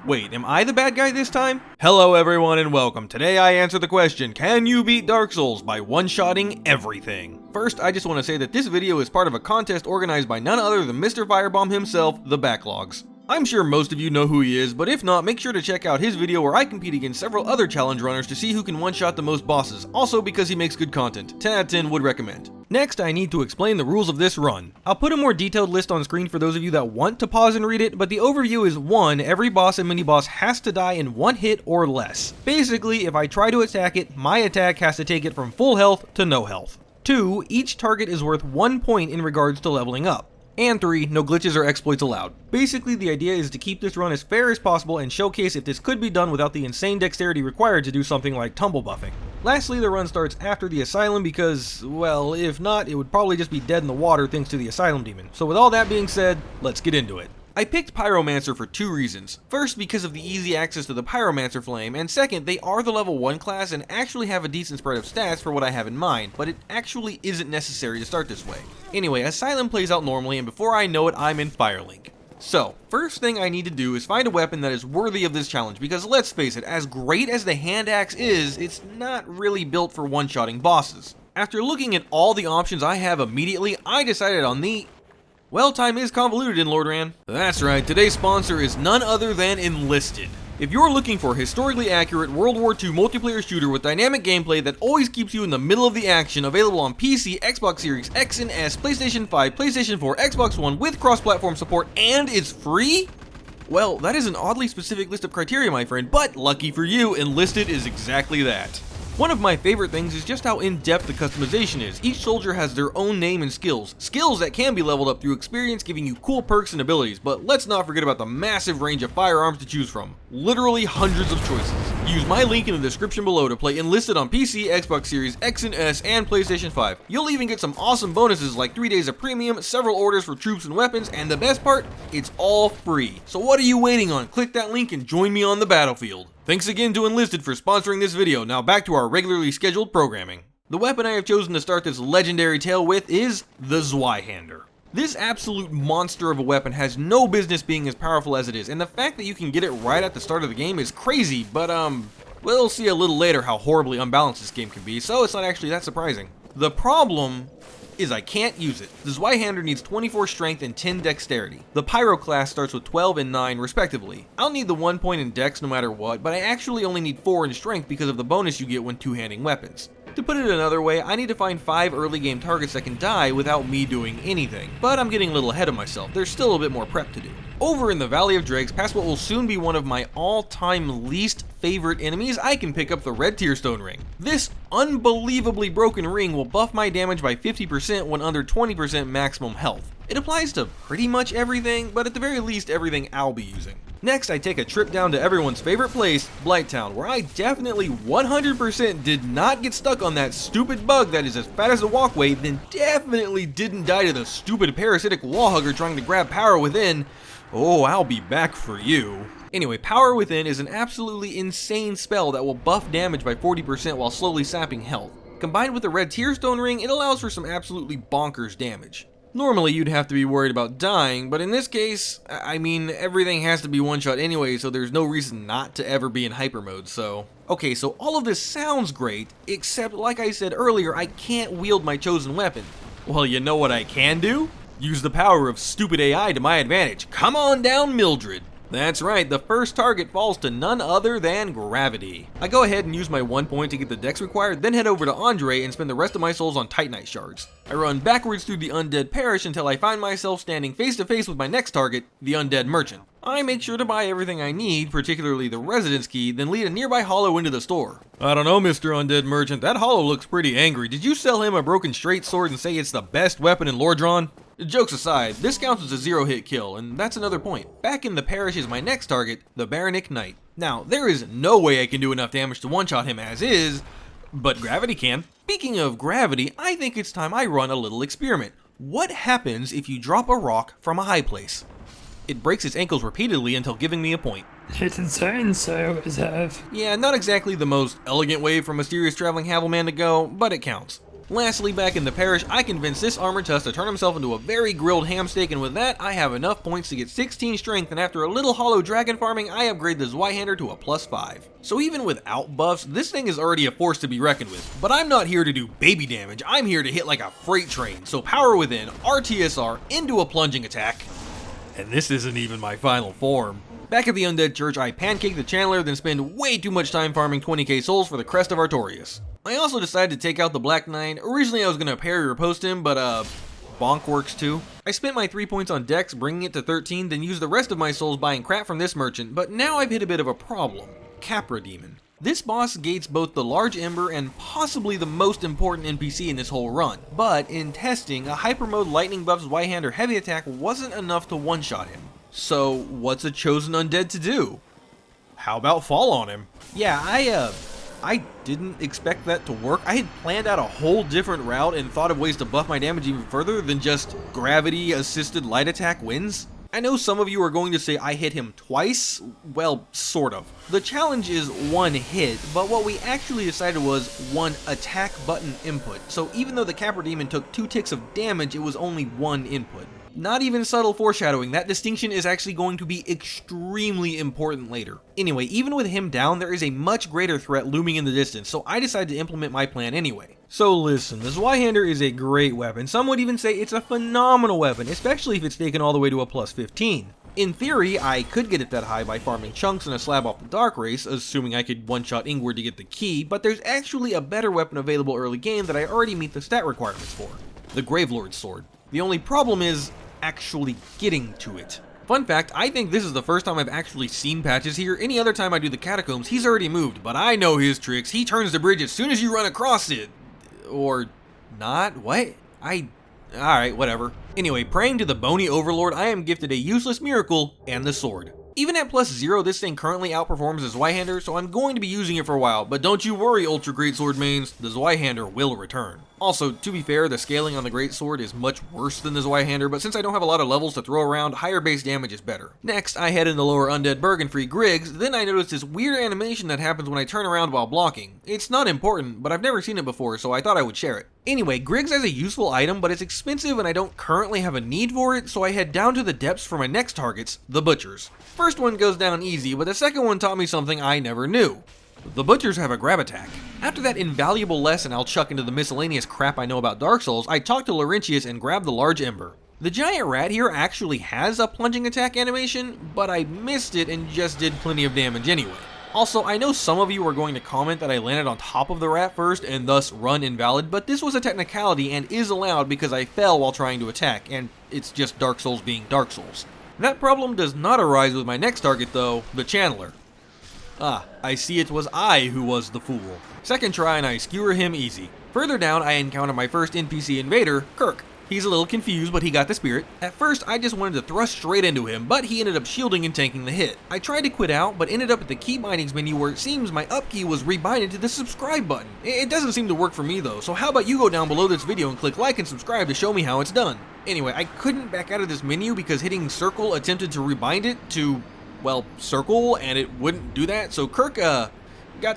Wait, am I the bad guy this time? Hello everyone and welcome. Today I answer the question, can you beat Dark Souls by one-shotting everything? First, I just want to say that this video is part of a contest organized by none other than Mr. Firebomb himself, The Backlogs. I'm sure most of you know who he is, but if not, make sure to check out his video where I compete against several other challenge runners to see who can one-shot the most bosses, also because he makes good content. 10 out of 10 would recommend. Next, I need to explain the rules of this run. I'll put a more detailed list on screen for those of you that want to pause and read it, but the overview is 1. Every boss and mini-boss has to die in 1 hit or less. Basically, if I try to attack it, my attack has to take it from full health to no health. 2. Each target is worth 1 point in regards to leveling up. And 3. No glitches or exploits allowed. Basically, the idea is to keep this run as fair as possible and showcase if this could be done without the insane dexterity required to do something like tumble buffing. Lastly, the run starts after the Asylum because, well, if not, it would probably just be dead in the water thanks to the Asylum demon. So with all that being said, let's get into it. I picked Pyromancer for 2 reasons. First, because of the easy access to the Pyromancer Flame, and second, they are the level 1 class and actually have a decent spread of stats for what I have in mind, but it actually isn't necessary to start this way. Anyway, Asylum plays out normally, and before I know it, I'm in Firelink. So, first thing I need to do is find a weapon that is worthy of this challenge, because let's face it, as great as the hand axe is, it's not really built for one-shotting bosses. After looking at all the options I have immediately, I decided on the... Well, time is convoluted in Lordran. That's right, today's sponsor is none other than Enlisted. If you're looking for a historically accurate World War II multiplayer shooter with dynamic gameplay that always keeps you in the middle of the action, available on PC, Xbox Series X and S, PlayStation 5, PlayStation 4, Xbox One with cross-platform support, and is free? Well, that is an oddly specific list of criteria, my friend, but lucky for you, Enlisted is exactly that. One of my favorite things is just how in-depth the customization is. Each soldier has their own name and skills. Skills that can be leveled up through experience, giving you cool perks and abilities, but let's not forget about the massive range of firearms to choose from. Literally hundreds of choices. Use my link in the description below to play Enlisted on PC, Xbox Series X and S, and PlayStation 5. You'll even get some awesome bonuses like 3 days of premium, several orders for troops and weapons, and the best part, it's all free. So what are you waiting on? Click that link and join me on the battlefield. Thanks again to Enlisted for sponsoring this video. Now back to our regularly scheduled programming. The weapon I have chosen to start this legendary tale with is the Zweihander. This absolute monster of a weapon has no business being as powerful as it is, and the fact that you can get it right at the start of the game is crazy, but we'll see a little later how horribly unbalanced this game can be, so it's not actually that surprising. The problem is I can't use it. The Zweihander needs 24 strength and 10 dexterity. The Pyro class starts with 12 and 9 respectively. I'll need the 1 point in dex no matter what, but I actually only need 4 in strength because of the bonus you get when two-handing weapons. To put it another way, I need to find 5 early game targets that can die without me doing anything. But I'm getting a little ahead of myself, there's still a bit more prep to do. Over in the Valley of Dregs, past what will soon be one of my all-time least favorite enemies, I can pick up the Red Tearstone Ring. This unbelievably broken ring will buff my damage by 50% when under 20% maximum health. It applies to pretty much everything, but at the very least everything I'll be using. Next, I take a trip down to everyone's favorite place, Blighttown, where I definitely 100% did not get stuck on that stupid bug that is as fat as a walkway, then definitely didn't die to the stupid parasitic wall hugger trying to grab Power Within. Oh, I'll be back for you. Anyway, Power Within is an absolutely insane spell that will buff damage by 40% while slowly sapping health. Combined with the Red Tearstone Ring, it allows for some absolutely bonkers damage. Normally, you'd have to be worried about dying, but in this case, I mean, everything has to be one-shot anyway, so there's no reason not to ever be in hyper mode, so... Okay, so all of this sounds great, except like I said earlier, I can't wield my chosen weapon. Well, you know what I can do? Use the power of stupid AI to my advantage. Come on down, Mildred. That's right, the first target falls to none other than Gravity. I go ahead and use my 1 point to get the dex required, then head over to Andre and spend the rest of my souls on Titanite shards. I run backwards through the Undead Parish until I find myself standing face to face with my next target, the Undead Merchant. I make sure to buy everything I need, particularly the Residence Key, then lead a nearby hollow into the store. I don't know, Mr. Undead Merchant, that hollow looks pretty angry. Did you sell him a broken straight sword and say it's the best weapon in Lordran? Jokes aside, this counts as a 0-hit kill, and that's another point. Back in the parish is my next target, the Baronic Knight. Now, there is no way I can do enough damage to one-shot him as is, but Gravity can. Speaking of gravity, I think it's time I run a little experiment. What happens if you drop a rock from a high place? It breaks its ankles repeatedly until giving me a point. Hidden zone, so reserve. Yeah, not exactly the most elegant way for Mysterious Traveling Havelman to go, but it counts. Lastly, back in the parish, I convinced this armored tusk to turn himself into a very grilled ham steak, and with that, I have enough points to get 16 strength, and after a little hollow dragon farming, I upgrade the Zweihander to a +5. So even without buffs, this thing is already a force to be reckoned with. But I'm not here to do baby damage, I'm here to hit like a freight train, so power within, RTSR, into a plunging attack. And this isn't even my final form. Back at the Undead Church, I pancake the Channeler, then spend way too much time farming 20k souls for the Crest of Artorias. I also decided to take out the Black Knight. Originally I was going to parry or post him, but bonk works too. I spent my 3 points on Dex, bringing it to 13, then used the rest of my souls buying crap from this merchant, but now I've hit a bit of a problem. Capra Demon. This boss gates both the Large Ember and possibly the most important NPC in this whole run, but in testing, a Hyper Mode Lightning buff Zweihander heavy attack wasn't enough to one-shot him. So what's a chosen undead to do? How about fall on him? Yeah, I didn't expect that to work. I had planned out a whole different route and thought of ways to buff my damage even further than just gravity-assisted light attack wins. I know some of you are going to say I hit him twice. Well, sort of. The challenge is one hit, but what we actually decided was one attack button input. So even though the Capra Demon took 2 ticks of damage, it was only one input. Not even subtle foreshadowing, that distinction is actually going to be extremely important later. Anyway, even with him down, there is a much greater threat looming in the distance, so I decided to implement my plan anyway. So listen, the Zweihander is a great weapon. Some would even say it's a phenomenal weapon, especially if it's taken all the way to a +15. In theory, I could get it that high by farming chunks and a slab off the Dark Race, assuming I could one-shot Ingward to get the key, but there's actually a better weapon available early game that I already meet the stat requirements for. The Gravelord's Sword. The only problem is actually getting to it. Fun fact, I think this is the first time I've actually seen Patches here. Any other time I do the Catacombs, he's already moved, but I know his tricks. He turns the bridge as soon as you run across it. Or not? What? Alright, whatever. Anyway, praying to the Bony Overlord, I am gifted a useless miracle and the sword. Even at +0, this thing currently outperforms the Zweihander, so I'm going to be using it for a while, but don't you worry, Ultra Greatsword mains, the Zweihander will return. Also, to be fair, the scaling on the Greatsword is much worse than the Zweihander, but since I don't have a lot of levels to throw around, higher base damage is better. Next, I head in the lower Undead Berg and free Griggs, then I notice this weird animation that happens when I turn around while blocking. It's not important, but I've never seen it before, so I thought I would share it. Anyway, Griggs has a useful item, but it's expensive and I don't currently have a need for it, so I head down to the depths for my next targets, the Butchers. First one goes down easy, but the second one taught me something I never knew. The Butchers have a grab attack. After that invaluable lesson I'll chuck into the miscellaneous crap I know about Dark Souls, I talk to Laurentius and grab the Large Ember. The giant rat here actually has a plunging attack animation, but I missed it and just did plenty of damage anyway. Also, I know some of you are going to comment that I landed on top of the rat first and thus run invalid, but this was a technicality and is allowed because I fell while trying to attack, and it's just Dark Souls being Dark Souls. That problem does not arise with my next target though, the Channeler. Ah, I see it was I who was the fool. Second try and I skewer him easy. Further down I encounter my first NPC invader, Kirk. He's a little confused, but he got the spirit. At first, I just wanted to thrust straight into him, but he ended up shielding and tanking the hit. I tried to quit out, but ended up at the key bindings menu where it seems my up key was rebinded to the subscribe button. It doesn't seem to work for me though, so how about you go down below this video and click like and subscribe to show me how it's done. Anyway, I couldn't back out of this menu because hitting circle attempted to rebind it to, well, circle, and it wouldn't do that, so Kirk, got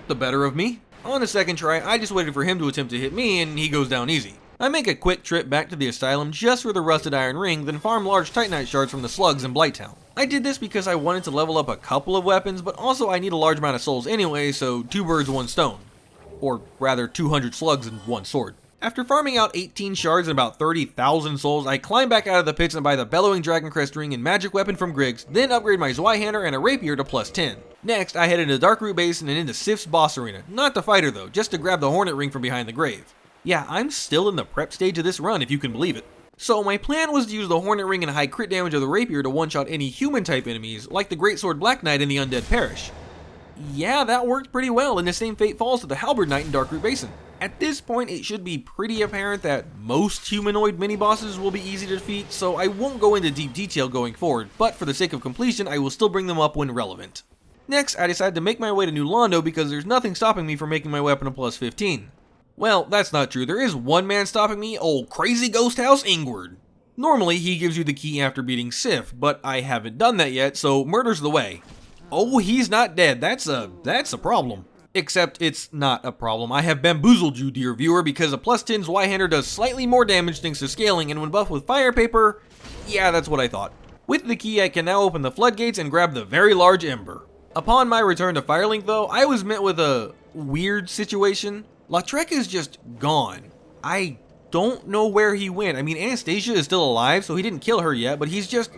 the better of me. On the second try, I just waited for him to attempt to hit me, and he goes down easy. I make a quick trip back to the asylum just for the rusted iron ring, then farm large titanite shards from the slugs in Blighttown. I did this because I wanted to level up a couple of weapons, but also I need a large amount of souls anyway, so 2 birds, 1 stone. Or rather, 200 slugs and 1 sword. After farming out 18 shards and about 30,000 souls, I climb back out of the pits and buy the Bellowing Dragon Crest ring and magic weapon from Griggs, then upgrade my Zweihander and a rapier to +10. Next, I head into Darkroot Basin and into Sif's boss arena. Not the fighter though, just to grab the Hornet ring from behind the grave. Yeah, I'm still in the prep stage of this run if you can believe it. So my plan was to use the Hornet ring and high crit damage of the rapier to one-shot any human type enemies, like the Greatsword Black Knight in the Undead Parish. Yeah, that worked pretty well, and the same fate falls to the Halberd Knight in Darkroot Basin. At this point, it should be pretty apparent that most humanoid mini-bosses will be easy to defeat, so I won't go into deep detail going forward, but for the sake of completion, I will still bring them up when relevant. Next, I decided to make my way to New Londo because there's nothing stopping me from making my weapon a +15. Well, that's not true. There is one man stopping me, old crazy ghost house Ingward. Normally, he gives you the key after beating Sif, but I haven't done that yet, so murder's the way. Oh, he's not dead. That's a problem. Except it's not a problem. I have bamboozled you, dear viewer, because a +10 Zweihander does slightly more damage thanks to scaling, and when buffed with Fire Paper, yeah, that's what I thought. With the key, I can now open the floodgates and grab the very large Ember. Upon my return to Firelink, though, I was met with a weird situation. Lautrec is just gone. I don't know where he went. I mean, Anastasia is still alive, so he didn't kill her yet, but he's just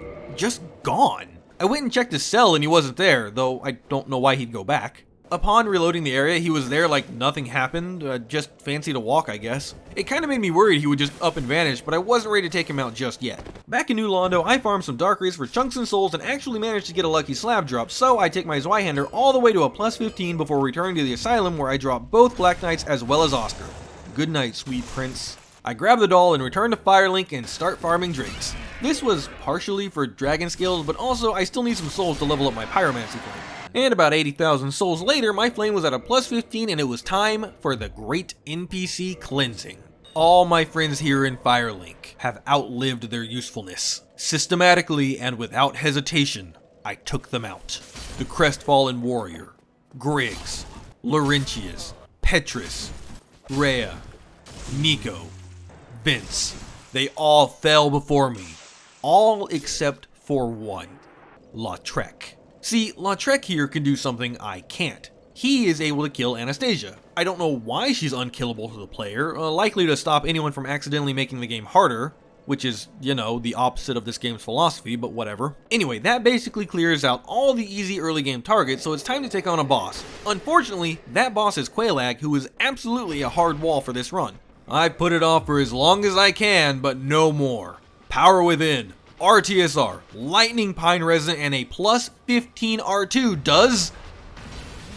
gone. I went and checked his cell and he wasn't there, though I don't know why he'd go back. Upon reloading the area, he was there like nothing happened, just fancy to walk, I guess. It kind of made me worried he would just up and vanish, but I wasn't ready to take him out just yet. Back in New Londo, I farmed some Dark Rays for chunks and souls and actually managed to get a lucky slab drop, so I take my Zweihander all the way to a +15 before returning to the Asylum, where I drop both Black Knights as well as Oscar. Good night, sweet prince. I grab the doll and return to Firelink and start farming Drakes. This was partially for dragon skills, but also I still need some souls to level up my Pyromancy flame. And about 80,000 souls later, my flame was at a +15 and it was time for the great NPC cleansing. All my friends here in Firelink have outlived their usefulness. Systematically and without hesitation, I took them out. The Crestfallen Warrior, Griggs, Laurentius, Petrus, Rhea, Nico, Vince. They all fell before me. All except for one, Lautrec. See, Lautrec here can do something I can't. He is able to kill Anastasia. I don't know why she's unkillable to the player, likely to stop anyone from accidentally making the game harder, which is, you know, the opposite of this game's philosophy, but whatever. Anyway, that basically clears out all the easy early game targets, so it's time to take on a boss. Unfortunately, that boss is Quelaag, who is absolutely a hard wall for this run. I put it off for as long as I can, but no more. Power Within, RTSR, Lightning Pine Resin, and a +15 R2 does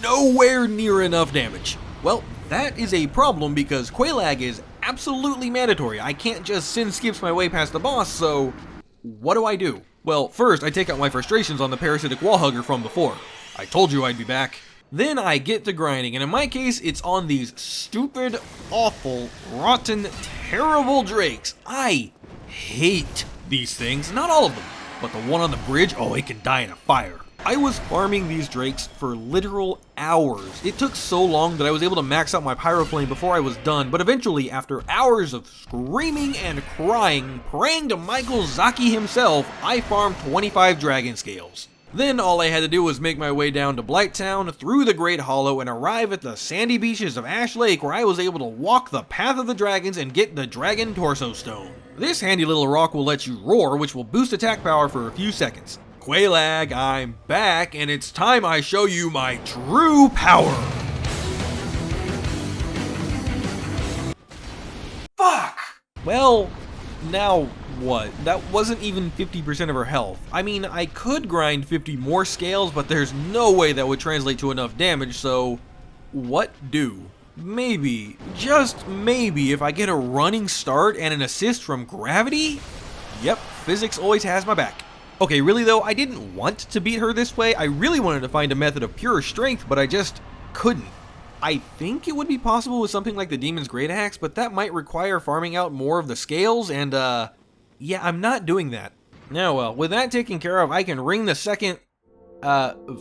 nowhere near enough damage. Well, that is a problem because Quelaag is absolutely mandatory. I can't just sin skips my way past the boss, so what do? Well, first I take out my frustrations on the parasitic wall hugger from before. I told you I'd be back. Then I get to grinding, and in my case, it's on these stupid, awful, rotten, terrible Drakes. I hate these things, not all of them, but the one on the bridge, oh, it can die in a fire. I was farming these Drakes for literal hours. It took so long that I was able to max out my Pyroflame before I was done, but eventually, after hours of screaming and crying, praying to Michael Zaki himself, I farmed 25 Dragon Scales. Then all I had to do was make my way down to Blighttown, through the Great Hollow, and arrive at the sandy beaches of Ash Lake, where I was able to walk the Path of the Dragons and get the Dragon Torso Stone. This handy little rock will let you roar, which will boost attack power for a few seconds. Quelaag, I'm back, and it's time I show you my true power! Fuck! Well, now what? That wasn't even 50% of her health. I mean, I could grind 50 more scales, but there's no way that would translate to enough damage, so what do? Maybe, just maybe, if I get a running start and an assist from gravity? Yep, physics always has my back. Okay, really though, I didn't want to beat her this way. I really wanted to find a method of pure strength, but I just couldn't. I think it would be possible with something like the Demon's Great Axe, but that might require farming out more of the scales, and yeah, I'm not doing that. Now, well, with that taken care of, I can ring the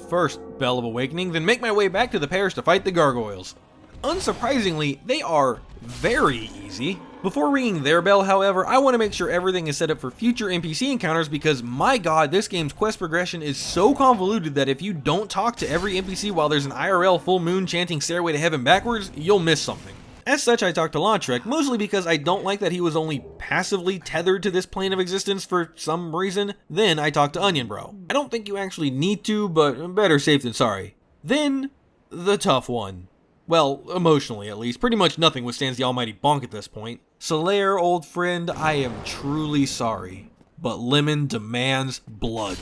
first Bell of Awakening, then make my way back to the parish to fight the gargoyles. Unsurprisingly, they are very easy. Before ringing their bell, however, I want to make sure everything is set up for future NPC encounters because, my god, this game's quest progression is so convoluted that if you don't talk to every NPC while there's an IRL full moon chanting Stairway to Heaven backwards, you'll miss something. As such, I talked to Lautrec, mostly because I don't like that he was only passively tethered to this plane of existence for some reason. Then I talked to Onion Bro. I don't think you actually need to, but better safe than sorry. Then, the tough one. Well, emotionally at least. Pretty much nothing withstands the almighty bonk at this point. Solaire, old friend, I am truly sorry, but Lemon demands blood.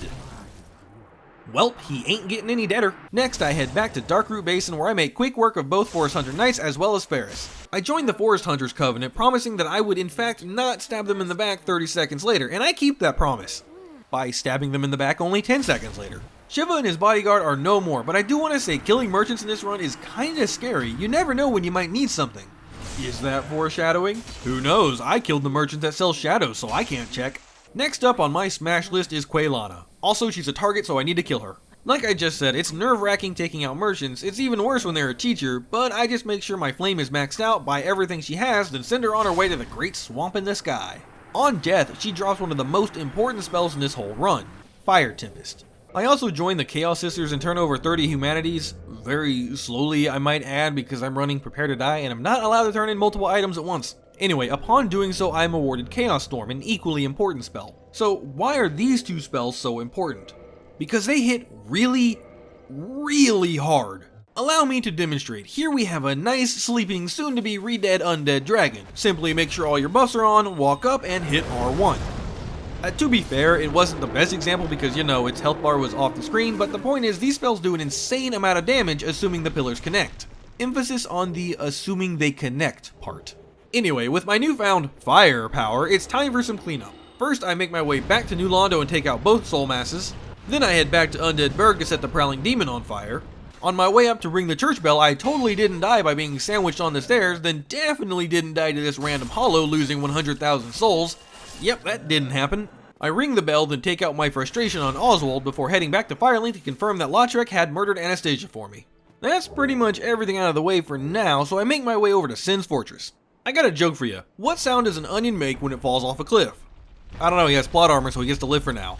Welp, he ain't getting any deader. Next, I head back to Darkroot Basin where I make quick work of both Forest Hunter Knights as well as Ferris. I joined the Forest Hunters Covenant, promising that I would in fact not stab them in the back 30 seconds later, and I keep that promise by stabbing them in the back only 10 seconds later. Shiva and his bodyguard are no more, but I do want to say killing merchants in this run is kinda scary. You never know when you might need something. Is that foreshadowing? Who knows? I killed the merchant that sells shadows, so I can't check. Next up on my smash list is Quaylana. Also, she's a target, so I need to kill her. Like I just said, it's nerve-wracking taking out merchants. It's even worse when they're a teacher, but I just make sure my flame is maxed out, buy everything she has, then send her on her way to the great swamp in the sky. On death, she drops one of the most important spells in this whole run, Fire Tempest. I also joined the Chaos Sisters and turn over 30 humanities, very slowly I might add because I'm running Prepare to Die and I'm not allowed to turn in multiple items at once. Anyway, upon doing so I am awarded Chaos Storm, an equally important spell. So why are these two spells so important? Because they hit really, really hard. Allow me to demonstrate. Here we have a nice, sleeping, soon-to-be re-dead undead dragon. Simply make sure all your buffs are on, walk up, and hit R1. To be fair, it wasn't the best example because, you know, its health bar was off the screen, but the point is these spells do an insane amount of damage assuming the pillars connect. Emphasis on the assuming they connect part. Anyway, with my newfound fire power, it's time for some cleanup. First, I make my way back to New Londo and take out both soul masses. Then I head back to Undead Burg to set the Prowling Demon on fire. On my way up to ring the church bell, I totally didn't die by being sandwiched on the stairs, then definitely didn't die to this random hollow losing 100,000 souls. Yep, that didn't happen. I ring the bell, then take out my frustration on Oswald before heading back to Firelink to confirm that Lautrec had murdered Anastasia for me. That's pretty much everything out of the way for now, so I make my way over to Sin's Fortress. I got a joke for you. What sound does an onion make when it falls off a cliff? I don't know, he has plot armor so he gets to live for now.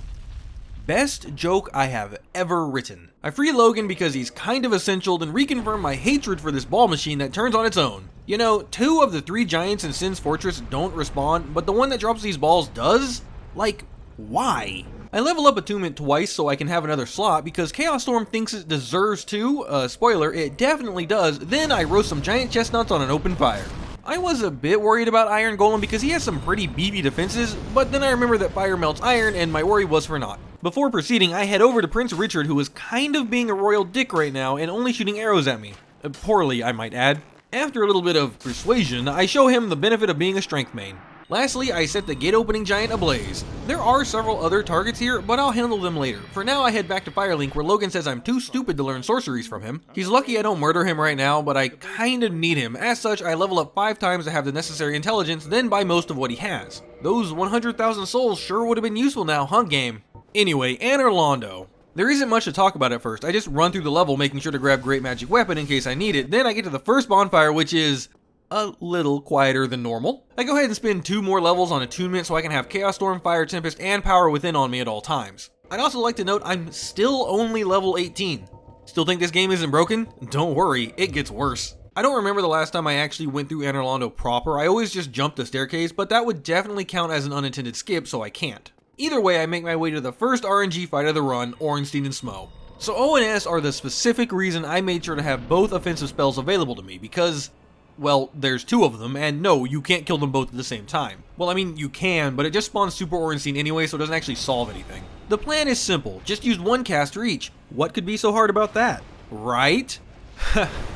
Best joke I have ever written. I free Logan because he's kind of essential, then reconfirm my hatred for this ball machine that turns on its own. You know, 2 of the 3 giants in Sin's Fortress don't respond, but the one that drops these balls does? Like, why? I level up Attunement twice so I can have another slot because Chaos Storm thinks it deserves to. Spoiler, it definitely does. Then I roast some giant chestnuts on an open fire. I was a bit worried about Iron Golem because he has some pretty beefy defenses, but then I remember that fire melts iron and my worry was for naught. Before proceeding, I head over to Prince Richard, who is kind of being a royal dick right now and only shooting arrows at me. Poorly, I might add. After a little bit of persuasion, I show him the benefit of being a strength main. Lastly, I set the gate opening giant ablaze. There are several other targets here, but I'll handle them later. For now, I head back to Firelink where Logan says I'm too stupid to learn sorceries from him. He's lucky I don't murder him right now, but I kinda need him. As such, I level up 5 times to have the necessary intelligence, then buy most of what he has. Those 100,000 souls sure would have been useful now, huh game? Anyway, Anor Londo. There isn't much to talk about at first. I just run through the level making sure to grab Great Magic Weapon in case I need it. Then I get to the first bonfire, which is a little quieter than normal. I go ahead and spend 2 more levels on Attunement so I can have Chaos Storm, Fire Tempest, and Power Within on me at all times. I'd also like to note I'm still only level 18. Still think this game isn't broken? Don't worry, it gets worse. I don't remember the last time I actually went through Anor Londo proper. I always just jumped the staircase, but that would definitely count as an unintended skip, so I can't. Either way, I make my way to the first RNG fight of the run, Ornstein and Smough. So O and S are the specific reason I made sure to have both offensive spells available to me, because, well, there's 2 of them, and no, you can't kill them both at the same time. Well, I mean, you can, but it just spawns Super Ornstein anyway, so it doesn't actually solve anything. The plan is simple, just use 1 caster each. What could be so hard about that? Right?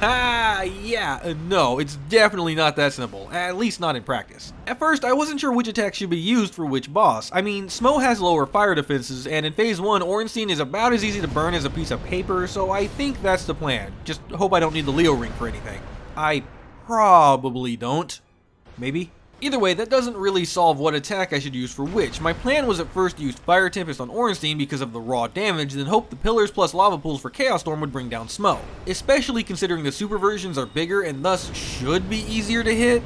Yeah, no, it's definitely not that simple, at least not in practice. At first, I wasn't sure which attack should be used for which boss. I mean, Smough has lower fire defenses, and in Phase 1, Ornstein is about as easy to burn as a piece of paper, so I think that's the plan. Just hope I don't need the Leo ring for anything. I probably don't. Maybe? Either way, that doesn't really solve what attack I should use for which. My plan was at first to use Fire Tempest on Ornstein because of the raw damage, then hope the pillars plus lava pools for Chaos Storm would bring down Smough. Especially considering the super versions are bigger and thus should be easier to hit,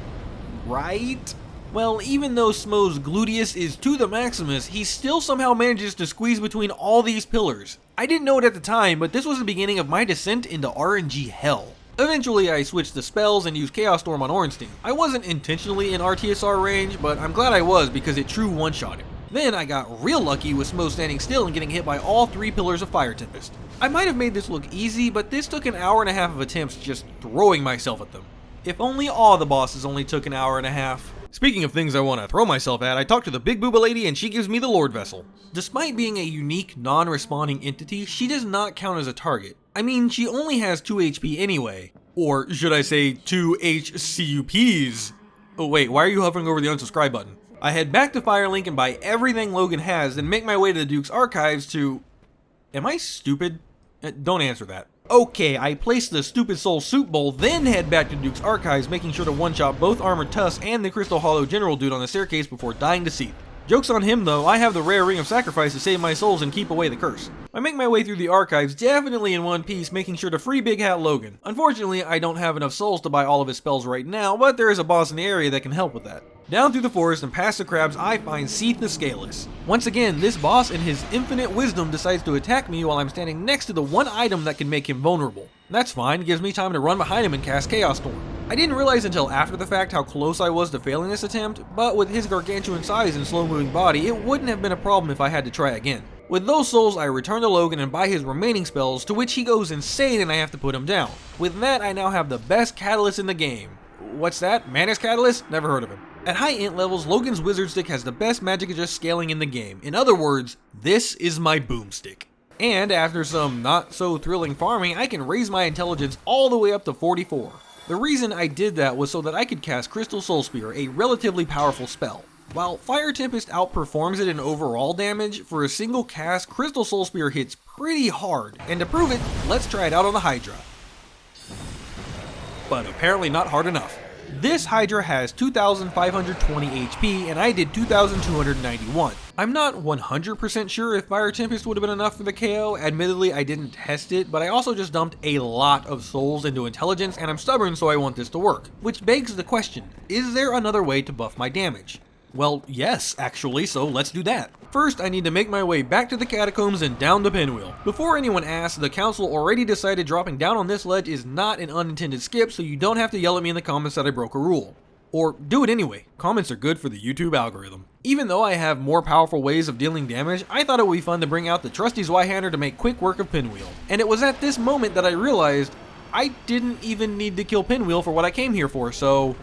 right? Well, even though Smough's gluteus is to the maximus, he still somehow manages to squeeze between all these pillars. I didn't know it at the time, but this was the beginning of my descent into RNG hell. Eventually, I switched to spells and used Chaos Storm on Ornstein. I wasn't intentionally in RTSR range, but I'm glad I was because it true one-shot him. Then I got real lucky with Smough standing still and getting hit by all 3 pillars of Fire Tempest. I might have made this look easy, but this took an hour and a half of attempts just throwing myself at them. If only all the bosses only took an hour and a half. Speaking of things I want to throw myself at, I talked to the Big Booba Lady and she gives me the Lord Vessel. Despite being a unique, non-responding entity, she does not count as a target. I mean, she only has 2 HP anyway. Or should I say 2 HCUPs? Oh wait, why are you hovering over the unsubscribe button? I head back to Firelink and buy everything Logan has, then make my way to the Duke's Archives to... Am I stupid? Don't answer that. Okay, I place the Stupid Soul Soup Bowl, then head back to Duke's Archives, making sure to one-shot both Armored Tusk and the Crystal Hollow General Dude on the staircase before dying to Seath. Joke's on him though, I have the rare Ring of Sacrifice to save my souls and keep away the curse. I make my way through the archives, definitely in one piece, making sure to free Big Hat Logan. Unfortunately, I don't have enough souls to buy all of his spells right now, but there is a boss in the area that can help with that. Down through the forest and past the crabs, I find Seath the Scaleless. Once again, this boss in his infinite wisdom decides to attack me while I'm standing next to the one item that can make him vulnerable. That's fine, gives me time to run behind him and cast Chaos Storm. I didn't realize until after the fact how close I was to failing this attempt, but with his gargantuan size and slow moving body, it wouldn't have been a problem if I had to try again. With those souls, I return to Logan and buy his remaining spells, to which he goes insane and I have to put him down. With that, I now have the best catalyst in the game. What's that? Manus Catalyst? Never heard of him. At high int levels, Logan's Wizard Stick has the best magic adjust scaling in the game. In other words, this is my boomstick. And after some not so thrilling farming, I can raise my intelligence all the way up to 44. The reason I did that was so that I could cast Crystal Soul Spear, a relatively powerful spell. While Fire Tempest outperforms it in overall damage, for a single cast, Crystal Soul Spear hits pretty hard, and to prove it, let's try it out on the Hydra. But apparently not hard enough. This Hydra has 2,520 HP, and I did 2,291. I'm not 100% sure if Fire Tempest would have been enough for the KO. Admittedly, I didn't test it, but I also just dumped a lot of souls into intelligence, and I'm stubborn, so I want this to work. Which begs the question, is there another way to buff my damage? Well, yes, actually, so let's do that. First, I need to make my way back to the catacombs and down the pinwheel. Before anyone asks, the council already decided dropping down on this ledge is not an unintended skip, so you don't have to yell at me in the comments that I broke a rule. Or do it anyway, comments are good for the YouTube algorithm. Even though I have more powerful ways of dealing damage, I thought it would be fun to bring out the trusty Zweihander to make quick work of Pinwheel. And it was at this moment that I realized I didn't even need to kill Pinwheel for what I came here for, so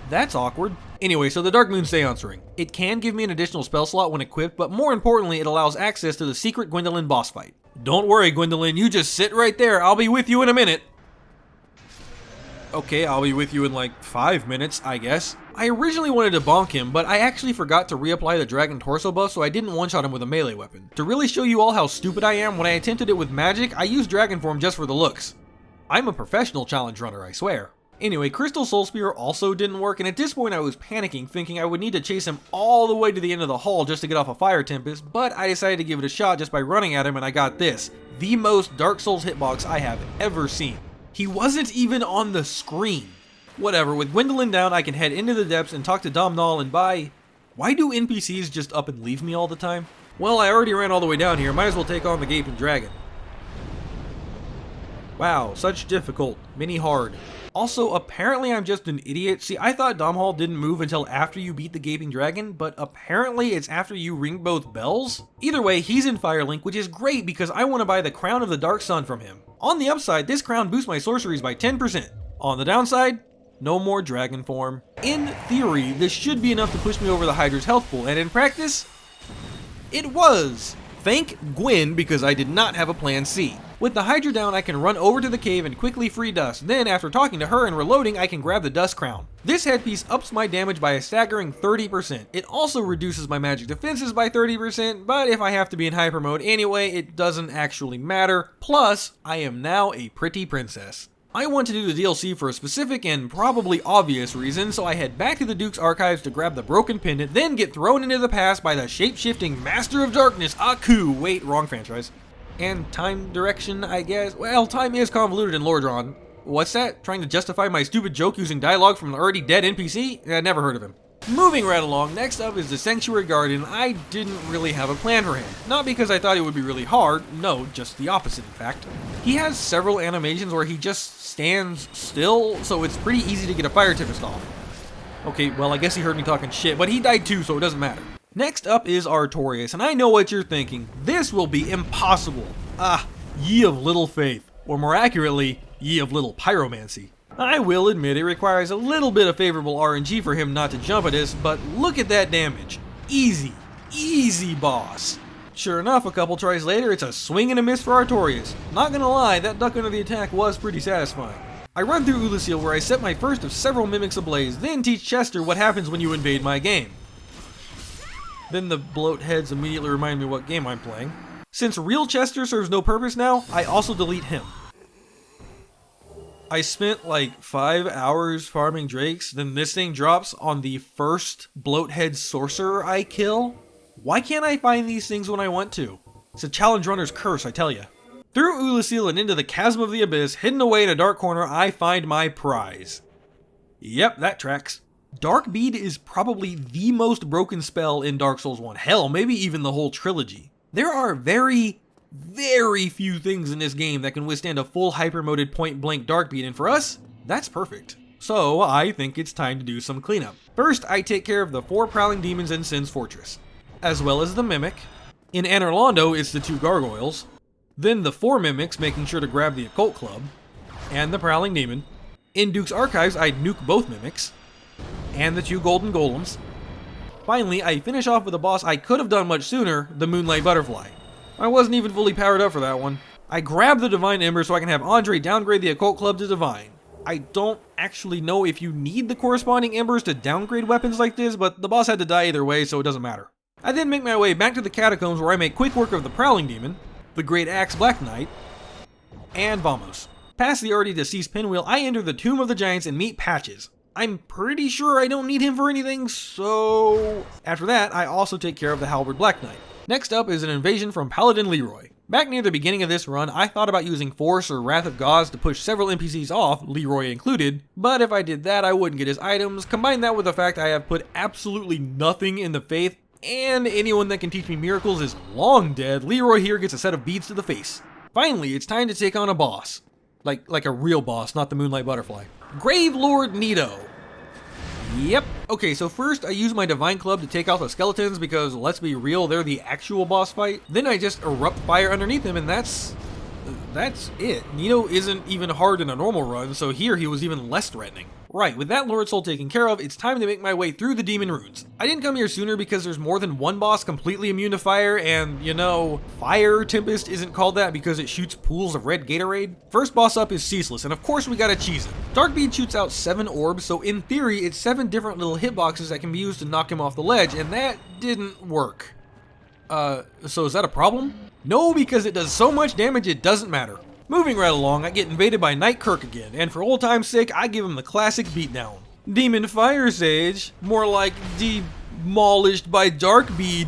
that's awkward. Anyway, so the Dark Moon Seance Ring. It can give me an additional spell slot when equipped, but more importantly, it allows access to the secret Gwendolyn boss fight. Don't worry, Gwendolyn, you just sit right there, I'll be with you in a minute. Okay, I'll be with you in like 5 minutes, I guess. I originally wanted to bonk him, but I actually forgot to reapply the Dragon Torso buff, so I didn't one-shot him with a melee weapon. To really show you all how stupid I am, when I attempted it with magic, I used Dragon Form just for the looks. I'm a professional challenge runner, I swear. Anyway, Crystal Soul Spear also didn't work, and at this point I was panicking, thinking I would need to chase him all the way to the end of the hall just to get off a Fire Tempest, but I decided to give it a shot just by running at him, and I got this. The most Dark Souls hitbox I have ever seen. He wasn't even on the screen. Whatever, with Gwendolyn down, I can head into the depths and talk to Domhnall and buy... Why do NPCs just up and leave me all the time? Well, I already ran all the way down here, might as well take on the Gaping Dragon. Wow, such difficult, mini hard. Also, apparently I'm just an idiot. See, I thought Domhnall didn't move until after you beat the Gaping Dragon, but apparently it's after you ring both bells? Either way, he's in Firelink, which is great because I want to buy the Crown of the Dark Sun from him. On the upside, this crown boosts my sorceries by 10%. On the downside, no more Dragon Form. In theory, this should be enough to push me over the Hydra's health pool, and in practice, it was! Thank Gwen, because I did not have a plan C. With the Hydra down, I can run over to the cave and quickly free Dust. Then, after talking to her and reloading, I can grab the Dust Crown. This headpiece ups my damage by a staggering 30%. It also reduces my magic defenses by 30%, but if I have to be in hyper mode anyway, it doesn't actually matter. Plus, I am now a pretty princess. I want to do the DLC for a specific and probably obvious reason, so I head back to the Duke's archives to grab the broken pendant, then get thrown into the past by the shape-shifting Master of Darkness, Aku. Wait, wrong franchise. And time direction, I guess. Well, time is convoluted in Lordran. What's that? Trying to justify my stupid joke using dialogue from an already dead NPC? Never heard of him. Moving right along, next up is the Sanctuary Guardian. I didn't really have a plan for him. Not because I thought it would be really hard, no, just the opposite in fact. He has several animations where he just stands still, so it's pretty easy to get a Fire Tempest off. Okay, well I guess he heard me talking shit, but he died too, so it doesn't matter. Next up is Artorias, and I know what you're thinking. This will be impossible. Ah, ye of little faith. Or more accurately, ye of little pyromancy. I will admit it requires a little bit of favorable RNG for him not to jump at us, but look at that damage. Easy, easy boss. Sure enough, a couple tries later, it's a swing and a miss for Artorias. Not gonna lie, that duck under the attack was pretty satisfying. I run through Oolacile where I set my first of several mimics ablaze, then teach Chester what happens when you invade my game. Then the bloat heads immediately remind me what game I'm playing. Since real Chester serves no purpose now, I also delete him. I spent like 5 hours farming drakes, then this thing drops on the first bloathead sorcerer I kill. Why can't I find these things when I want to? It's a challenge runner's curse, I tell ya. Through Oolacile and into the chasm of the abyss, hidden away in a dark corner, I find my prize. Yep, that tracks. Dark Bead is probably the most broken spell in Dark Souls 1. Hell, maybe even the whole trilogy. There are very few things in this game that can withstand a full hyper-moded point-blank Dark Bead, and for us, that's perfect. So, I think it's time to do some cleanup. First, I take care of the 4 Prowling Demons in Sin's Fortress, as well as the Mimic. In Anor Londo, it's the 2 Gargoyles. Then the 4 Mimics, making sure to grab the Occult Club, and the Prowling Demon. In Duke's Archives, I nuke both Mimics, and the 2 Golden Golems. Finally, I finish off with a boss I could have done much sooner, the Moonlight Butterfly. I wasn't even fully powered up for that one. I grab the Divine Ember so I can have Andre downgrade the Occult Club to Divine. I don't actually know if you need the corresponding embers to downgrade weapons like this, but the boss had to die either way, so it doesn't matter. I then make my way back to the Catacombs where I make quick work of the Prowling Demon, the Great Axe Black Knight, and Vamos. Past the already deceased Pinwheel, I enter the Tomb of the Giants and meet Patches. I'm pretty sure I don't need him for anything, so... After that, I also take care of the Halberd Black Knight. Next up is an invasion from Paladin Leroy. Back near the beginning of this run, I thought about using Force or Wrath of Gods to push several NPCs off, Leroy included, but if I did that, I wouldn't get his items. Combine that with the fact I have put absolutely nothing in the Faith, and anyone that can teach me miracles is long dead. Leroy here gets a set of beads to the face. Finally, it's time to take on a boss. Like a real boss, not the Moonlight Butterfly. Grave Lord Nito. Yep. Okay, so first I use my Divine Club to take out the skeletons because, let's be real, they're the actual boss fight. Then I just erupt fire underneath him and that's it. Nito isn't even hard in a normal run, so here he was even less threatening. Right, with that Lord Soul taken care of, it's time to make my way through the Demon Runes. I didn't come here sooner because there's more than one boss completely immune to fire, and, you know, Fire Tempest isn't called that because it shoots pools of red Gatorade. First boss up is Ceaseless, and of course we gotta cheese it. Dark Bead shoots out 7 orbs, so in theory it's 7 different little hitboxes that can be used to knock him off the ledge, and that didn't work. So is that a problem? No, because it does so much damage it doesn't matter. Moving right along, I get invaded by Knight Kirk again, and for old time's sake, I give him the classic beatdown. Demon Fire Sage, more like demolished by Dark Bead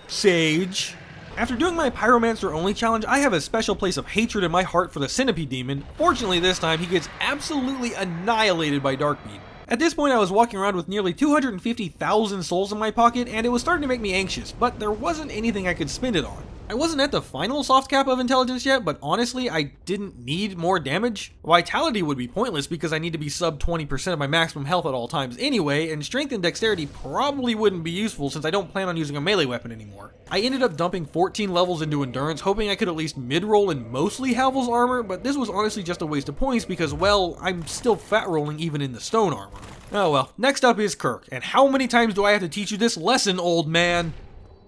Sage. After doing my Pyromancer only challenge, I have a special place of hatred in my heart for the Centipede Demon. Fortunately this time, he gets absolutely annihilated by Dark Bead. At this point I was walking around with nearly 250,000 souls in my pocket, and it was starting to make me anxious, but there wasn't anything I could spend it on. I wasn't at the final soft cap of intelligence yet, but honestly, I didn't need more damage. Vitality would be pointless because I need to be sub 20% of my maximum health at all times anyway, and strength and dexterity probably wouldn't be useful since I don't plan on using a melee weapon anymore. I ended up dumping 14 levels into endurance, hoping I could at least mid-roll in mostly Havel's armor, but this was honestly just a waste of points because, well, I'm still fat rolling even in the stone armor. Oh well, next up is Kirk, and how many times do I have to teach you this lesson, old man?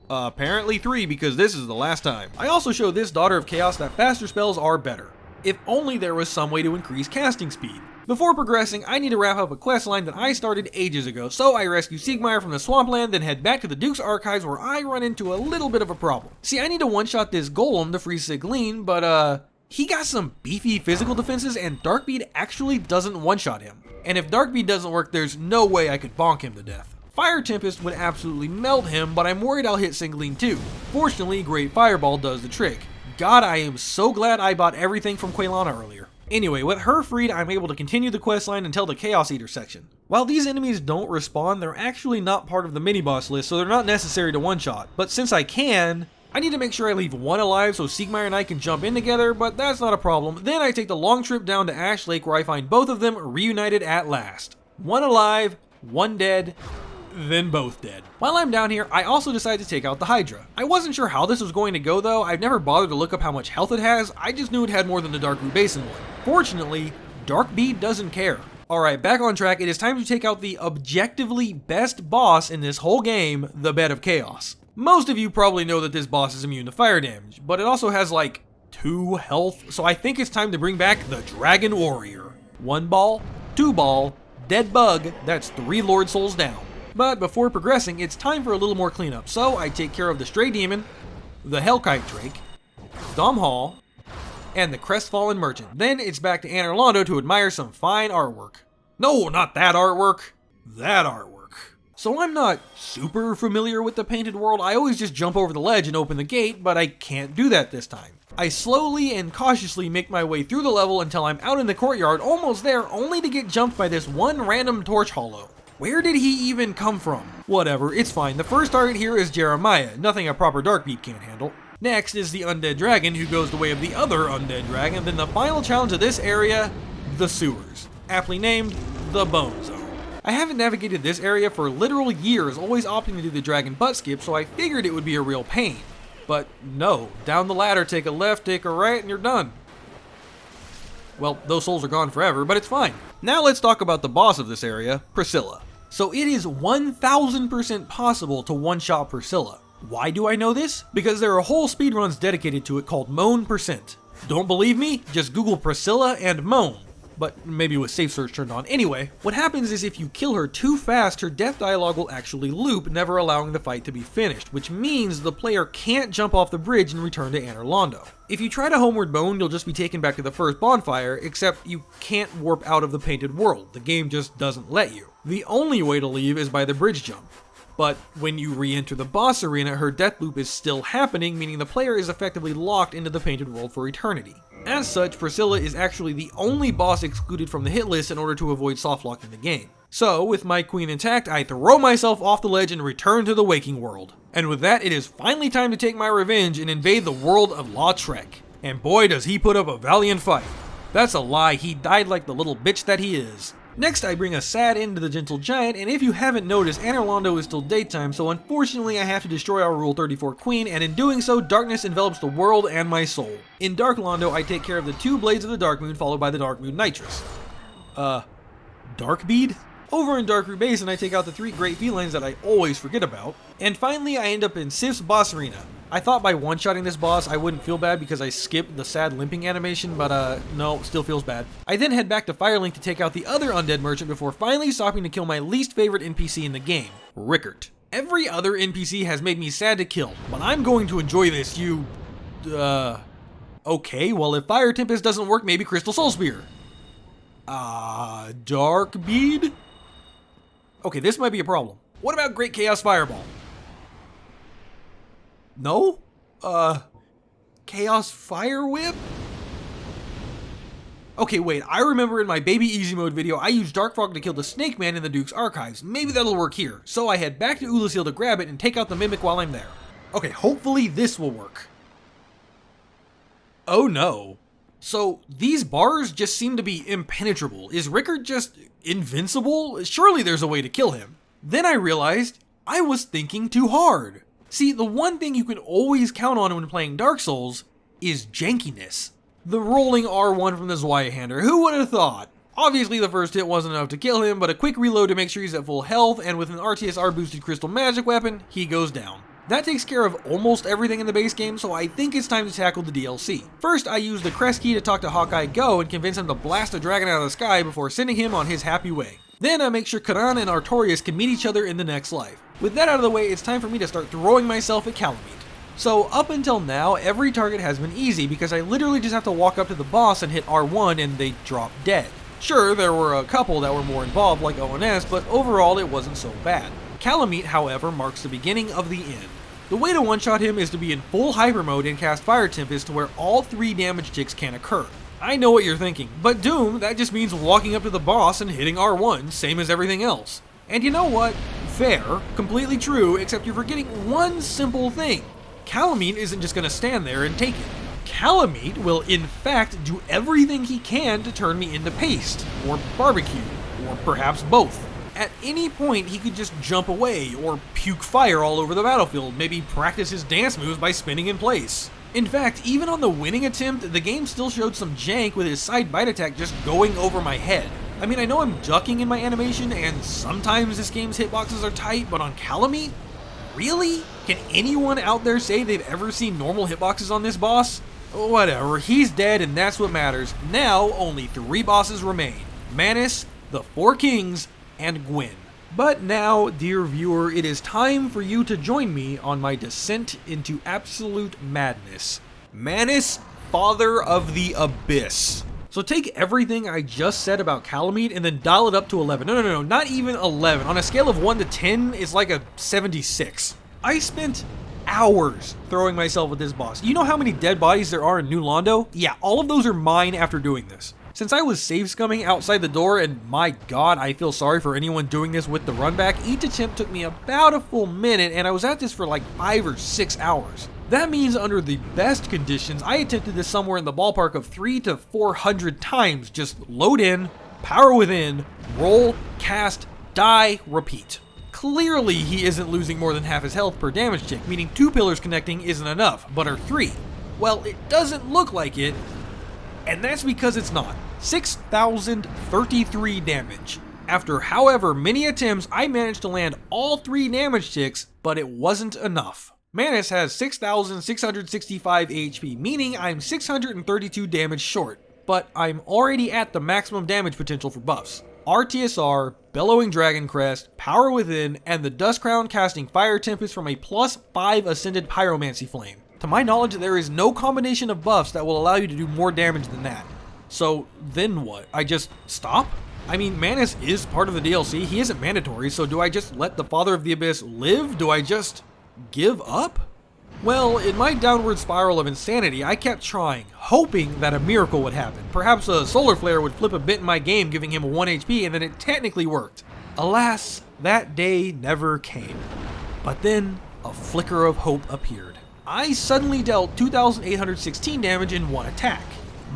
Apparently 3, because this is the last time. I also show this Daughter of Chaos that faster spells are better. If only there was some way to increase casting speed. Before progressing, I need to wrap up a questline that I started ages ago, so I rescue Siegmeyer from the swampland, then head back to the Duke's Archives where I run into a little bit of a problem. See, I need to one-shot this golem to free Sigleen, but he got some beefy physical defenses and Darkbead actually doesn't one-shot him. And if Darkbead doesn't work, there's no way I could bonk him to death. Fire Tempest would absolutely melt him, but I'm worried I'll hit Sigleen too. Fortunately, Great Fireball does the trick. God, I am so glad I bought everything from Quaylana earlier. Anyway, with her freed, I'm able to continue the questline until the Chaos Eater section. While these enemies don't respawn, they're actually not part of the mini-boss list, so they're not necessary to one-shot. But since I can, I need to make sure I leave one alive so Siegmeyer and I can jump in together, but that's not a problem. Then I take the long trip down to Ash Lake where I find both of them reunited at last. One alive, one dead, then both dead. While I'm down here, I also decide to take out the Hydra. I wasn't sure how this was going to go though. I've never bothered to look up how much health it has. I just knew it had more than the Darkroot Basin one. Fortunately, Darkbead doesn't care. Alright, back on track. It is time to take out the objectively best boss in this whole game, the Bed of Chaos. Most of you probably know that this boss is immune to fire damage, but it also has like 2 health, so I think it's time to bring back the Dragon Warrior. 1 ball, 2 ball, dead bug, that's 3 Lord Souls down. But before progressing, it's time for a little more cleanup, so I take care of the Stray Demon, the Hellkite Drake, Dom Hall, and the Crestfallen Merchant. Then it's back to Anor Londo to admire some fine artwork. No, not that artwork. That artwork. So I'm not super familiar with the painted world. I always just jump over the ledge and open the gate, but I can't do that this time. I slowly and cautiously make my way through the level until I'm out in the courtyard, almost there, only to get jumped by this one random torch hollow. Where did he even come from? Whatever, it's fine. The first target here is Jeremiah, nothing a proper Darkbeat can't handle. Next is the Undead Dragon, who goes the way of the other Undead Dragon. Then the final challenge of this area, the sewers. Aptly named, the Bone Zone. I haven't navigated this area for literal years, always opting to do the dragon butt skip, so I figured it would be a real pain. But no, down the ladder, take a left, take a right, and you're done. Well, those souls are gone forever, but it's fine. Now let's talk about the boss of this area, Priscilla. So it is 1000% possible to one-shot Priscilla. Why do I know this? Because there are whole speedruns dedicated to it called Moan%. Don't believe me? Just Google Priscilla and Moan. But maybe with safe search turned on. Anyway, what happens is if you kill her too fast, her death dialogue will actually loop, never allowing the fight to be finished, which means the player can't jump off the bridge and return to Anor Londo. If you try to homeward bone, you'll just be taken back to the first bonfire, except you can't warp out of the painted world. The game just doesn't let you. The only way to leave is by the bridge jump. But when you re-enter the boss arena, her death loop is still happening, meaning the player is effectively locked into the painted world for eternity. As such, Priscilla is actually the only boss excluded from the hit list in order to avoid soft-locking the game. So, with my queen intact, I throw myself off the ledge and return to the waking world. And with that, it is finally time to take my revenge and invade the world of Lautrec. And boy does he put up a valiant fight. That's a lie, he died like the little bitch that he is. Next, I bring a sad end to the Gentle Giant, and if you haven't noticed, Anor Londo is still daytime, so unfortunately I have to destroy our Rule 34 Queen, and in doing so, darkness envelops the world and my soul. In Dark Londo, I take care of the 2 Blades of the Darkmoon, followed by the Darkmoon Nitrous. Darkbead? Over in Darkroot Basin, I take out the 3 great felines that I always forget about. And finally, I end up in Sif's boss arena. I thought by one-shotting this boss, I wouldn't feel bad because I skipped the sad limping animation, but no, still feels bad. I then head back to Firelink to take out the other undead merchant before finally stopping to kill my least favorite NPC in the game, Rickert. Every other NPC has made me sad to kill, but I'm going to enjoy this, Okay, well if Fire Tempest doesn't work, maybe Crystal Soul Spear. Darkbead? Okay, this might be a problem. What about Great Chaos Fireball? No? Chaos Fire Whip? Okay, wait, I remember in my Baby Easy Mode video, I used Dark Frog to kill the Snake Man in the Duke's Archives. Maybe that'll work here. So I head back to Oolacile to grab it and take out the Mimic while I'm there. Okay, hopefully this will work. Oh no. So these bars just seem to be impenetrable. Is Rickert just invincible? Surely there's a way to kill him. Then I realized I was thinking too hard. See, the one thing you can always count on when playing Dark Souls is jankiness. The rolling R1 from the Zweihander, who would have thought? Obviously the first hit wasn't enough to kill him, but a quick reload to make sure he's at full health, and with an RTSR boosted Crystal Magic weapon, he goes down. That takes care of almost everything in the base game, so I think it's time to tackle the DLC. First, I use the Crest Key to talk to Hawkeye Go and convince him to blast a dragon out of the sky before sending him on his happy way. Then I make sure Karan and Artorias can meet each other in the next life. With that out of the way, it's time for me to start throwing myself at Kalameet. So up until now, every target has been easy because I literally just have to walk up to the boss and hit R1 and they drop dead. Sure, there were a couple that were more involved like ONS, but overall it wasn't so bad. Kalameet, however, marks the beginning of the end. The way to one-shot him is to be in full hyper mode and cast Fire Tempest to where all 3 damage ticks can occur. I know what you're thinking, but Doom, that just means walking up to the boss and hitting R1, same as everything else. And you know what? Fair, completely true, except you're forgetting one simple thing. Kalameet isn't just gonna stand there and take it. Kalameet will in fact do everything he can to turn me into paste, or barbecue, or perhaps both. At any point, he could just jump away, or puke fire all over the battlefield, maybe practice his dance moves by spinning in place. In fact, even on the winning attempt, the game still showed some jank with his side bite attack just going over my head. I mean, I know I'm ducking in my animation, and sometimes this game's hitboxes are tight, but on Kalameet? Really? Can anyone out there say they've ever seen normal hitboxes on this boss? Whatever, he's dead and that's what matters. Now, only 3 bosses remain. Manus, the 4 Kings, and Gwyn. But now, dear viewer, it is time for you to join me on my descent into absolute madness. Manus, Father of the Abyss. So take everything I just said about Calamite and then dial it up to 11. No, not even 11. On a scale of 1 to 10, it's like a 76. I spent hours throwing myself at this boss. You know how many dead bodies there are in New Londo? Yeah, all of those are mine after doing this. Since I was save scumming outside the door, and my god, I feel sorry for anyone doing this with the run back, each attempt took me about a full minute, and I was at this for like 5 or 6 hours. That means under the best conditions, I attempted this somewhere in the ballpark of 300 to 400 times. Just load in, power within, roll, cast, die, repeat. Clearly he isn't losing more than half his health per damage tick, meaning 2 pillars connecting isn't enough, but are 3. Well, it doesn't look like it, and that's because it's not. 6,033 damage. After however many attempts, I managed to land all 3 damage ticks, but it wasn't enough. Manus has 6,665 HP, meaning I'm 632 damage short, but I'm already at the maximum damage potential for buffs. RTSR, Bellowing Dragon Crest, Power Within, and the Dust Crown casting Fire Tempest from a +5 Ascended Pyromancy Flame. To my knowledge, there is no combination of buffs that will allow you to do more damage than that. So then what? I just stop? I mean, Manus is part of the DLC, he isn't mandatory, so do I just let the Father of the Abyss live? Do I just give up? Well, in my downward spiral of insanity, I kept trying, hoping that a miracle would happen. Perhaps a solar flare would flip a bit in my game, giving him a 1 HP, and then it technically worked. Alas, that day never came. But then, a flicker of hope appeared. I suddenly dealt 2,816 damage in one attack.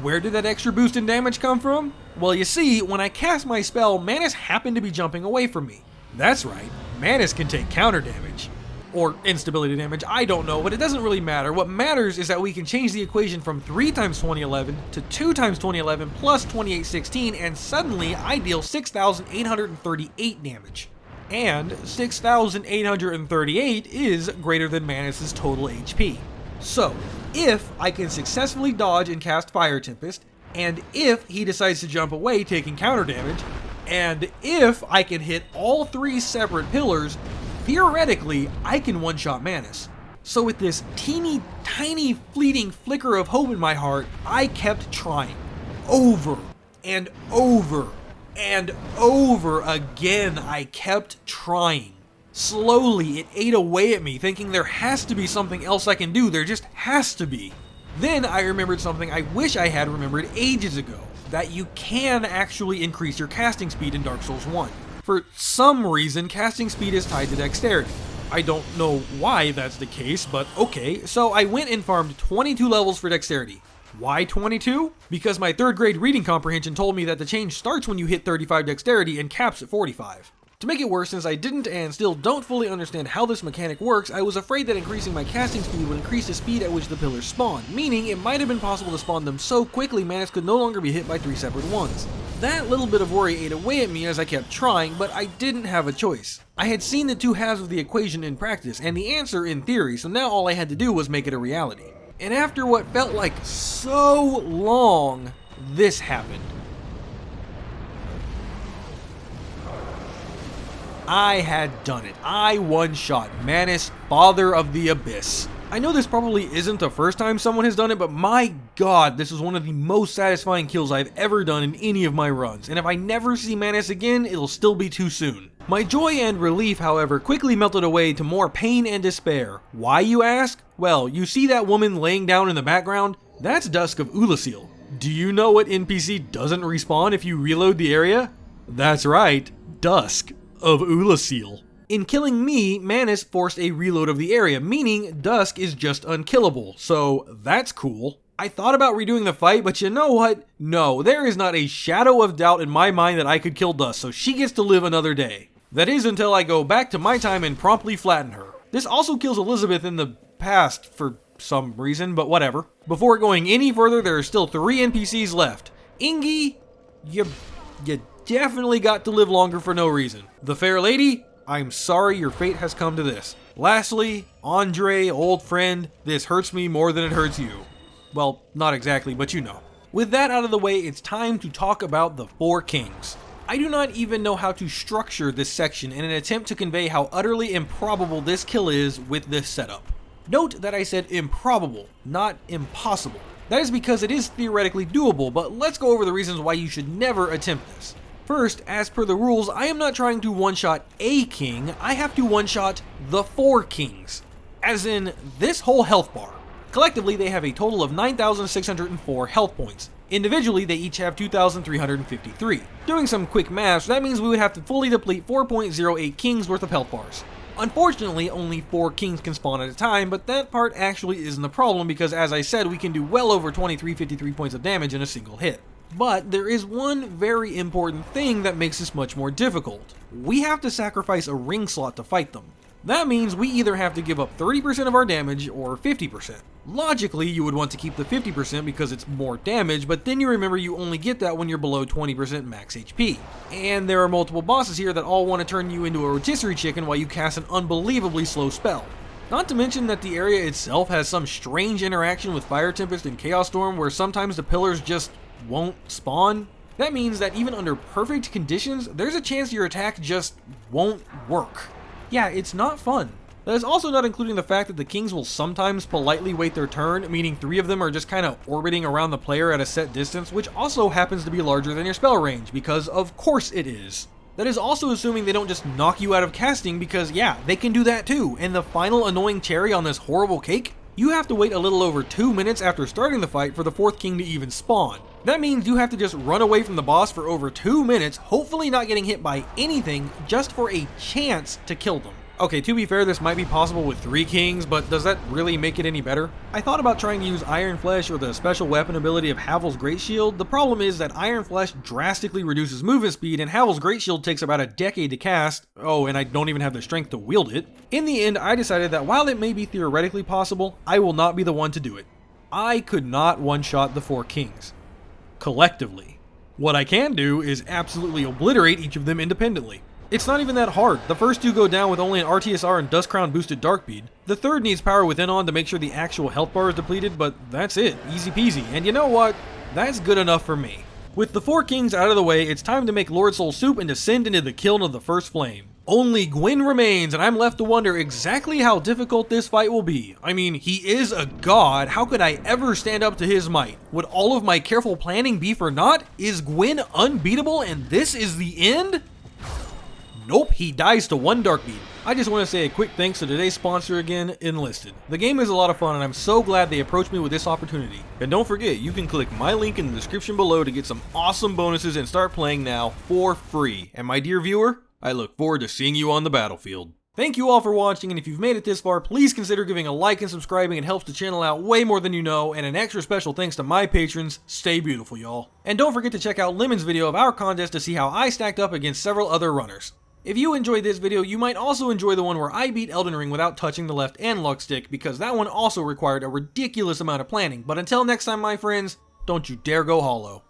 Where did that extra boost in damage come from? Well, you see, when I cast my spell, Manus happened to be jumping away from me. That's right, Manus can take counter damage. Or instability damage, I don't know, but it doesn't really matter. What matters is that we can change the equation from 3 times 2011 to 2 times 2011 plus 2816, and suddenly I deal 6,838 damage. And 6,838 is greater than Manus' total HP. So, if I can successfully dodge and cast Fire Tempest, and if he decides to jump away taking counter damage, and if I can hit all 3 separate pillars, theoretically, I can one-shot Manus. So with this teeny tiny fleeting flicker of hope in my heart, I kept trying. Over and over and over again, I kept trying. Slowly, it ate away at me, thinking there has to be something else I can do. There just has to be. Then I remembered something I wish I had remembered ages ago, that you can actually increase your casting speed in Dark Souls 1. For some reason, casting speed is tied to dexterity. I don't know why that's the case, but okay, so I went and farmed 22 levels for dexterity. Why 22? Because my 3rd grade reading comprehension told me that the change starts when you hit 35 dexterity and caps at 45. To make it worse, since I didn't and still don't fully understand how this mechanic works, I was afraid that increasing my casting speed would increase the speed at which the pillars spawn, meaning it might have been possible to spawn them so quickly Manus could no longer be hit by 3 separate ones. That little bit of worry ate away at me as I kept trying, but I didn't have a choice. I had seen the 2 halves of the equation in practice, and the answer in theory, so now all I had to do was make it a reality. And after what felt like so long, this happened. I had done it. I one-shot Manus, Father of the Abyss. I know this probably isn't the first time someone has done it, but my god, this is one of the most satisfying kills I've ever done in any of my runs, and if I never see Manus again, it'll still be too soon. My joy and relief, however, quickly melted away to more pain and despair. Why, you ask? Well, you see that woman laying down in the background? That's Dusk of Ulasil. Do you know what NPC doesn't respawn if you reload the area? That's right, Dusk of Ulasil. In killing me, Manus forced a reload of the area, meaning Dusk is just unkillable, so that's cool. I thought about redoing the fight, but you know what? No, there is not a shadow of doubt in my mind that I could kill Dusk, so she gets to live another day. That is until I go back to my time and promptly flatten her. This also kills Elizabeth in the past for some reason, but whatever. Before going any further, there are still 3 NPCs left. Ingi, you definitely got to live longer for no reason. The Fair Lady, I'm sorry your fate has come to this. Lastly, Andre, old friend, this hurts me more than it hurts you. Well, not exactly, but you know. With that out of the way, it's time to talk about the 4 Kings. I do not even know how to structure this section in an attempt to convey how utterly improbable this kill is with this setup. Note that I said improbable, not impossible. That is because it is theoretically doable, but let's go over the reasons why you should never attempt this. First, as per the rules, I am not trying to one-shot a king, I have to one-shot the 4 kings. As in, this whole health bar. Collectively, they have a total of 9,604 health points. Individually, they each have 2,353. Doing some quick math, that means we would have to fully deplete 4.08 kings worth of health bars. Unfortunately, only 4 kings can spawn at a time, but that part actually isn't the problem because, as I said, we can do well over 2353 points of damage in a single hit. But there is one very important thing that makes this much more difficult. We have to sacrifice a ring slot to fight them. That means we either have to give up 30% of our damage or 50%. Logically, you would want to keep the 50% because it's more damage, but then you remember you only get that when you're below 20% max HP. And there are multiple bosses here that all want to turn you into a rotisserie chicken while you cast an unbelievably slow spell. Not to mention that the area itself has some strange interaction with Fire Tempest and Chaos Storm where sometimes the pillars just won't spawn. That means that even under perfect conditions, there's a chance your attack just won't work. Yeah, it's not fun. That is also not including the fact that the kings will sometimes politely wait their turn, meaning 3 of them are just kind of orbiting around the player at a set distance, which also happens to be larger than your spell range, because of course it is. That is also assuming they don't just knock you out of casting, because yeah, they can do that too, and the final annoying cherry on this horrible cake? You have to wait a little over 2 minutes after starting the fight for the 4th king to even spawn. That means you have to just run away from the boss for over 2 minutes, hopefully not getting hit by anything, just for a chance to kill them. Okay, to be fair, this might be possible with 3 kings, but does that really make it any better? I thought about trying to use Iron Flesh or the special weapon ability of Havel's Great Shield. The problem is that Iron Flesh drastically reduces movement speed, and Havel's Great Shield takes about a decade to cast. Oh, and I don't even have the strength to wield it. In the end, I decided that while it may be theoretically possible, I will not be the one to do it. I could not one-shot the 4 kings. Collectively. What I can do is absolutely obliterate each of them independently. It's not even that hard. The first 2 go down with only an RTSR and Dustcrown boosted Darkbead. The third needs Power Within on to make sure the actual health bar is depleted, but that's it. Easy peasy. And you know what? That's good enough for me. With the 4 kings out of the way, it's time to make Lord Soul Soup and descend into the kiln of the first flame. Only Gwyn remains, and I'm left to wonder exactly how difficult this fight will be. I mean, he is a god. How could I ever stand up to his might? Would all of my careful planning be for naught? Is Gwyn unbeatable and this is the end? Nope, he dies to 1 Darkbead. I just want to say a quick thanks to today's sponsor again, Enlisted. The game is a lot of fun and I'm so glad they approached me with this opportunity. And don't forget, you can click my link in the description below to get some awesome bonuses and start playing now for free. And my dear viewer, I look forward to seeing you on the battlefield. Thank you all for watching, and if you've made it this far, please consider giving a like and subscribing. It helps the channel out way more than you know, and an extra special thanks to my patrons. Stay beautiful, y'all. And don't forget to check out Lemon's video of our contest to see how I stacked up against several other runners. If you enjoyed this video, you might also enjoy the one where I beat Elden Ring without touching the left analog stick, because that one also required a ridiculous amount of planning. But until next time, my friends, don't you dare go hollow.